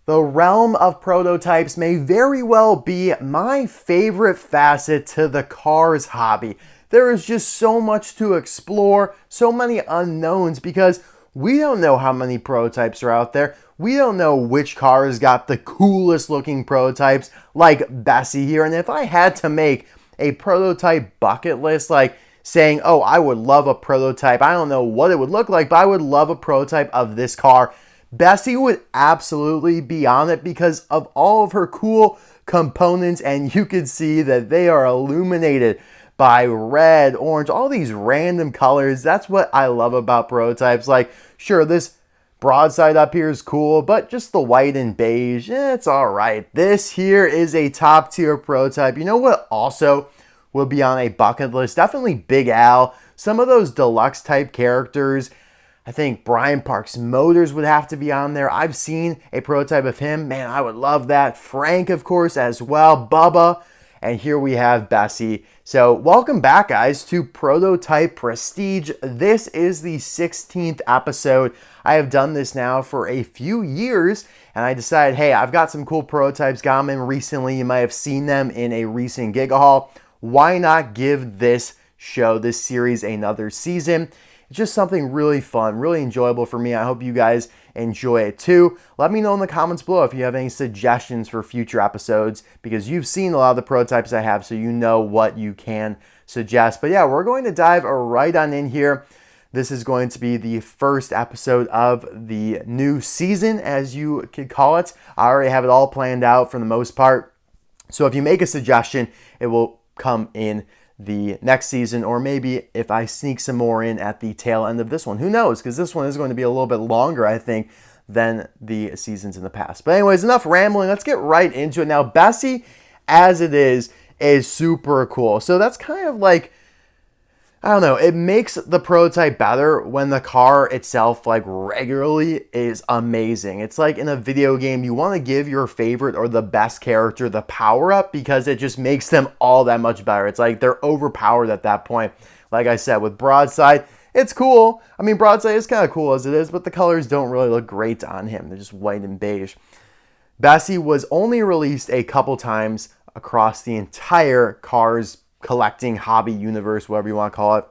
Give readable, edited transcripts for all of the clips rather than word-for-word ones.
The realm of prototypes may very well be my favorite facet to the cars hobby. There is just so much to explore, so many unknowns because we don't know how many prototypes are out there. We don't know which car has got the coolest looking prototypes like Bessie here. And if I had to make a prototype bucket list, like saying, oh, I would love a prototype, I don't know what it would look like, but I would love a prototype of this car, Bessie would absolutely be on it because of all of her cool components, and you could see that they are illuminated by red, orange, all these random colors. That's what I love about prototypes. Like, sure, this broadside up here is cool, but just the white and beige, it's all right. This here is a top tier prototype. You know what also will be on a bucket list? Definitely Big Al. Some of those deluxe type characters. I think Brian Parks Motors would have to be on there. I've seen a prototype of him. Man, I would love that. Frank, of course, as well. Bubba. And here we have Bessie. So welcome back, guys, to Prototype Prestige. This is the 16th episode. I have done this now for a few years, and I decided, hey, I've got some cool prototypes. Got them in recently. You might have seen them in a recent Giga Haul. Why not give this show, this series, another season? It's just something really fun, really enjoyable for me. I hope you guys enjoy it too. Let me know in the comments below if you have any suggestions for future episodes, because you've seen a lot of the prototypes I have, so you know what you can suggest. But yeah, we're going to dive right on in here. This is going to be the first episode of the new season, as you could call it. I already have it all planned out for the most part. So if you make a suggestion, it will come in the next season, or maybe if I sneak some more in at the tail end of this one. Who knows? Because this one is going to be a little bit longer, I think, than the seasons in the past. But anyways, enough rambling. Let's get right into it. Now, Bessie, as it is super cool. So that's kind of like, I don't know, it makes the prototype better when the car itself, like, regularly is amazing. It's like in a video game, you want to give your favorite or the best character the power-up because it just makes them all that much better. It's like they're overpowered at that point. Like I said, with Broadside, it's cool. I mean, Broadside is kind of cool as it is, but the colors don't really look great on him. They're just white and beige. Bessie was only released a couple times across the entire Cars collecting hobby universe, whatever you want to call it.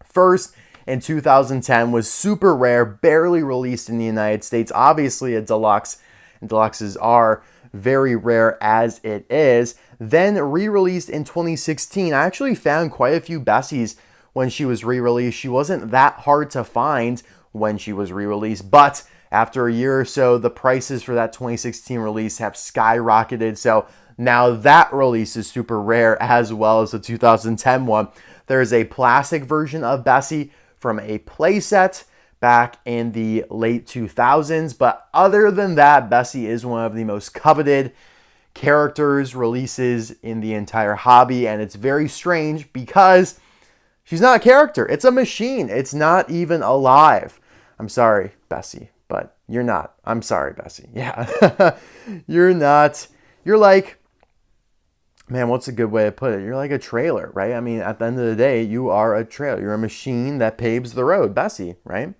First, in 2010, was super rare, barely released in the United States. Obviously a deluxe, and deluxes are very rare as it is. Then re-released in 2016. I actually found quite a few Bessies when she was re-released. She wasn't that hard to find when she was re-released, but after a year or so, the prices for that 2016 release have skyrocketed. So now that release is super rare, as well as the 2010 one. There is a plastic version of Bessie from a playset back in the late 2000s. But other than that, Bessie is one of the most coveted characters releases in the entire hobby. And it's very strange because she's not a character. It's a machine. It's not even alive. I'm sorry, Bessie, but you're not. I'm sorry, Bessie. Yeah, you're not. You're like, man, what's a good way to put it? You're like a trailer, right? I mean, at the end of the day, you are a trailer. You're a machine that paves the road, Bessie, right?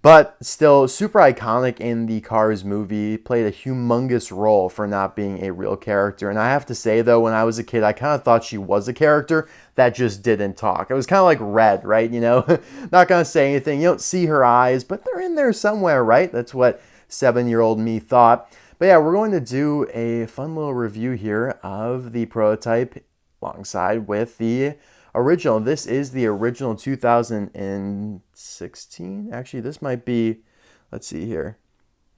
But still super iconic in the Cars movie, played a humongous role for not being a real character. And I have to say, though, when I was a kid, I kind of thought she was a character that just didn't talk. It was kind of like Red, right? You know, not going to say anything. You don't see her eyes, but they're in there somewhere, right? That's what 7-year-old me thought. But yeah, we're going to do a fun little review here of the prototype alongside with the original. This is the original 2016. Actually, this might be, let's see here.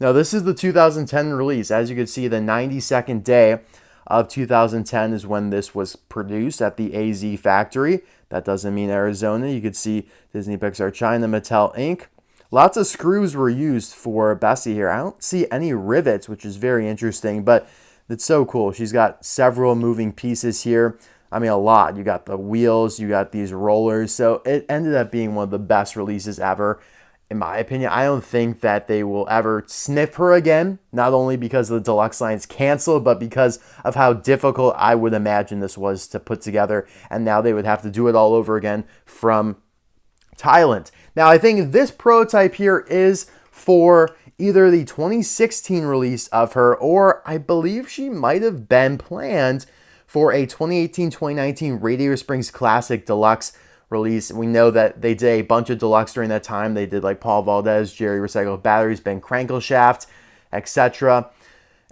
No, this is the 2010 release. As you can see, the 92nd day of 2010 is when this was produced at the AZ factory. That doesn't mean Arizona. You could see Disney Pixar China, Mattel Inc. Lots of screws were used for Bessie here. I don't see any rivets, which is very interesting, but it's so cool. She's got several moving pieces here. I mean, a lot. You got the wheels, you got these rollers. So it ended up being one of the best releases ever, in my opinion. I don't think that they will ever sniff her again, not only because the deluxe line's canceled, but because of how difficult I would imagine this was to put together. And now they would have to do it all over again from Thailand. Now, I think this prototype here is for either the 2016 release of her, or I believe she might have been planned for a 2018-2019 Radiator Springs Classic Deluxe release. We know that they did a bunch of deluxe during that time. They did like Paul Valdez, Jerry Recycled Batteries, Ben Crankleshaft, etc.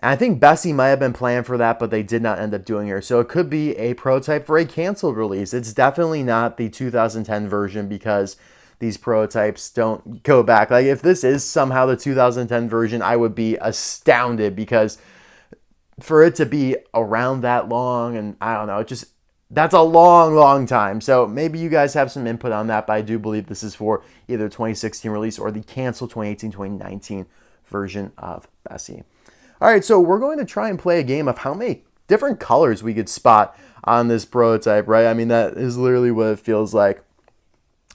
And I think Bessie might have been planned for that, but they did not end up doing her. So it could be a prototype for a canceled release. It's definitely not the 2010 version, because these prototypes don't go back. Like, if this is somehow the 2010 version, I would be astounded, because for it to be around that long, and I don't know, that's a long time. So maybe you guys have some input on that, but I do believe this is for either 2016 release or the canceled 2018-2019 version of Bessie. All right, so we're going to try and play a game of how many different colors we could spot on this prototype, right? I mean, that is literally what it feels like.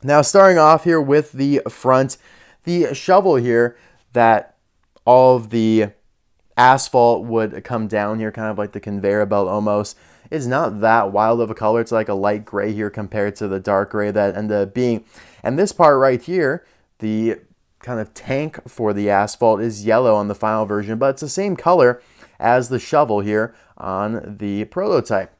Now, starting off here with the front, the shovel here that all of the asphalt would come down here, kind of like the conveyor belt almost, is not that wild of a color. It's like a light gray here compared to the dark gray that ended up being. And this part right here, the kind of tank for the asphalt, is yellow on the final version, but it's the same color as the shovel here on the prototype.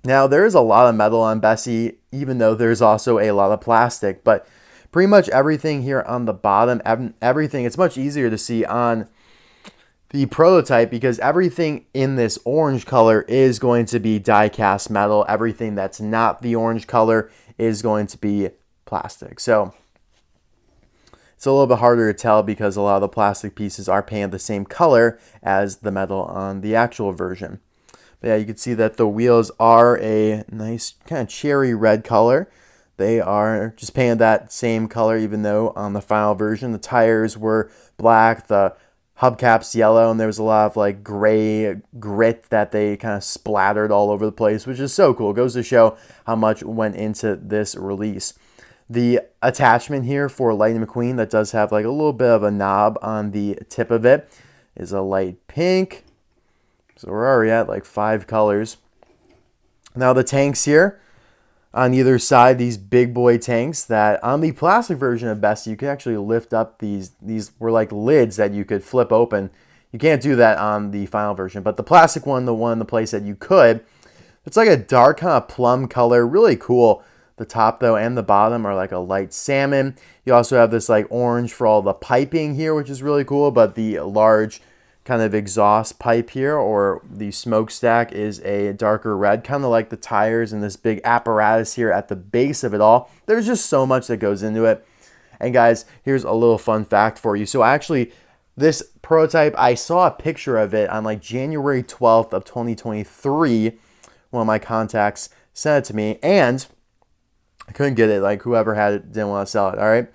Now, there's a lot of metal on Bessie, even though there's also a lot of plastic, but pretty much everything here on the bottom, everything, it's much easier to see on the prototype, because everything in this orange color is going to be die-cast metal. Everything that's not the orange color is going to be plastic. So it's a little bit harder to tell, because a lot of the plastic pieces are painted the same color as the metal on the actual version. But yeah, you can see that the wheels are a nice kind of cherry red color. They are just painted that same color, even though on the final version the tires were black, the hubcaps yellow, and there was a lot of like gray grit that they kind of splattered all over the place, which is so cool. It goes to show how much went into this release. The attachment here for Lightning McQueen, that does have like a little bit of a knob on the tip of it, is a light pink. So we're already at like 5 colors. Now the tanks here on either side, these big boy tanks that on the plastic version of Bessie, you could actually lift up. These were like lids that you could flip open. You can't do that on the final version, but the plastic one, the place that you could, it's like a dark kind of plum color, really cool. The top though and the bottom are like a light salmon. You also have this like orange for all the piping here, which is really cool, but the large kind of exhaust pipe here, or the smokestack, is a darker red, kind of like the tires and this big apparatus here at the base of it all. There's just so much that goes into it. And guys, here's a little fun fact for you. So actually, this prototype, I saw a picture of it on like January 12th of 2023. One of my contacts sent it to me, and I couldn't get it. Like, whoever had it didn't want to sell it, all right?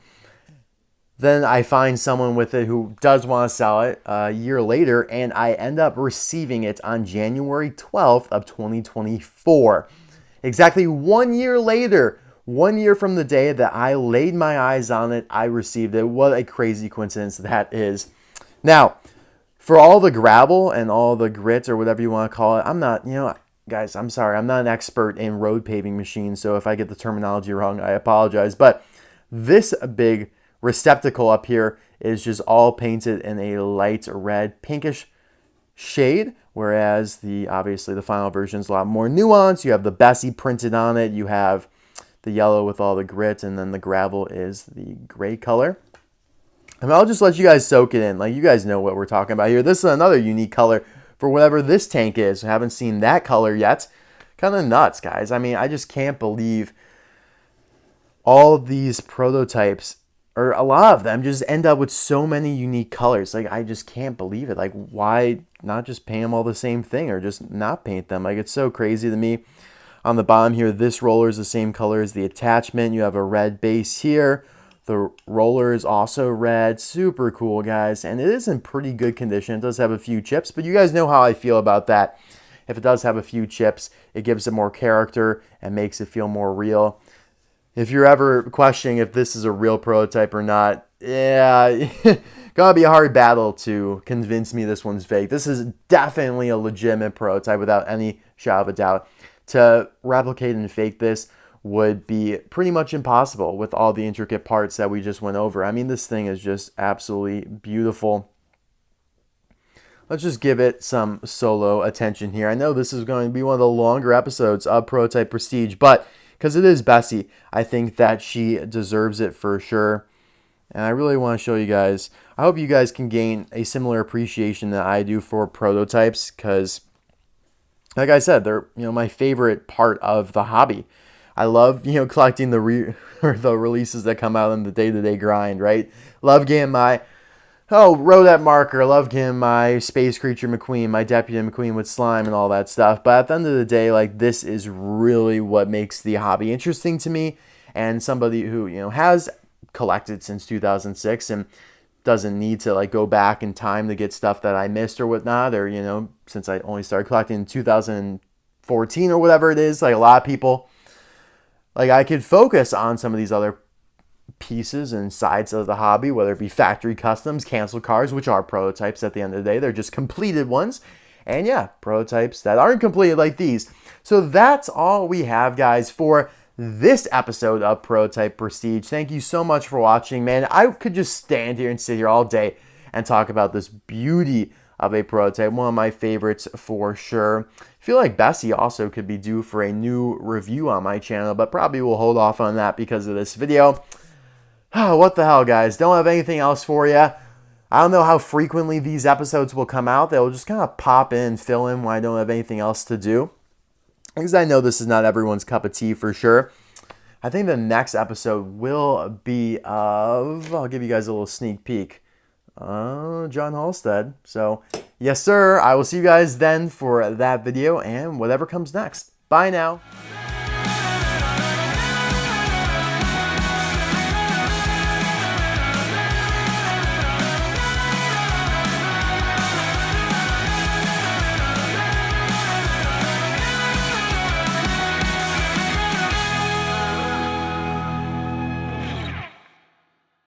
Then I find someone with it who does want to sell it a year later, and I end up receiving it on January 12th of 2024. Exactly 1 year later, 1 year from the day that I laid my eyes on it, I received it. What a crazy coincidence that is. Now, for all the gravel and all the grit, or whatever you want to call it, I'm not, guys, I'm sorry, I'm not an expert in road paving machines, so if I get the terminology wrong, I apologize. But this big receptacle up here is just all painted in a light red pinkish shade, whereas obviously the final version is a lot more nuanced. You have the Bessie printed on it, you have the yellow with all the grit, and then the gravel is the gray color. And I'll just let you guys soak it in. Like, you guys know what we're talking about here. This is another unique color for whatever this tank is. I haven't seen that color yet. Kind of nuts, guys. I mean, I just can't believe all of these prototypes, or a lot of them, just end up with so many unique colors. Like, I just can't believe it. Like, why not just paint them all the same thing, or just not paint them? Like, it's so crazy to me. On the bottom here, this roller is the same color as the attachment. You have a red base here. The roller is also red. Super cool, guys. And it is in pretty good condition. It does have a few chips, but you guys know how I feel about that. If it does have a few chips, it gives it more character and makes it feel more real. If you're ever questioning if this is a real prototype or not, yeah, gonna be a hard battle to convince me this one's fake. This is definitely a legitimate prototype without any shadow of a doubt. To replicate and fake this would be pretty much impossible with all the intricate parts that we just went over. I mean, this thing is just absolutely beautiful. Let's just give it some solo attention here. I know this is going to be one of the longer episodes of Prototype Prestige, but because it is Bessie, I think that she deserves it for sure. And I really want to show you guys. I hope you guys can gain a similar appreciation that I do for prototypes, because like I said, they're my favorite part of the hobby. I love collecting the releases that come out in the day-to-day grind, right? Love getting my Rodette marker, love getting my Space Creature McQueen, my Deputy McQueen with slime and all that stuff. But at the end of the day, like, this is really what makes the hobby interesting to me. And somebody who has collected since 2006 and doesn't need to like go back in time to get stuff that I missed or whatnot, or since I only started collecting in 2014 or whatever it is, like a lot of people, like I could focus on some of these other pieces and sides of the hobby, whether it be factory customs, cancel cars, which are prototypes at the end of the day. They're just completed ones. And yeah, prototypes that aren't completed like these. So that's all we have, guys, for this episode of Prototype Prestige. Thank you so much for watching, man. I could just stand here and sit here all day and talk about this beauty of a prototype. One of my favorites for sure. I feel like Bessie also could be due for a new review on my channel, but probably we'll hold off on that because of this video. Oh, what the hell, guys? Don't have anything else for you. I don't know how frequently these episodes will come out. They'll just kind of pop in, fill in when I don't have anything else to do, because I know this is not everyone's cup of tea for sure. I think the next episode will be of, I'll give you guys a little sneak peek, John Halstead. So, yes, sir. I will see you guys then for that video and whatever comes next. Bye now.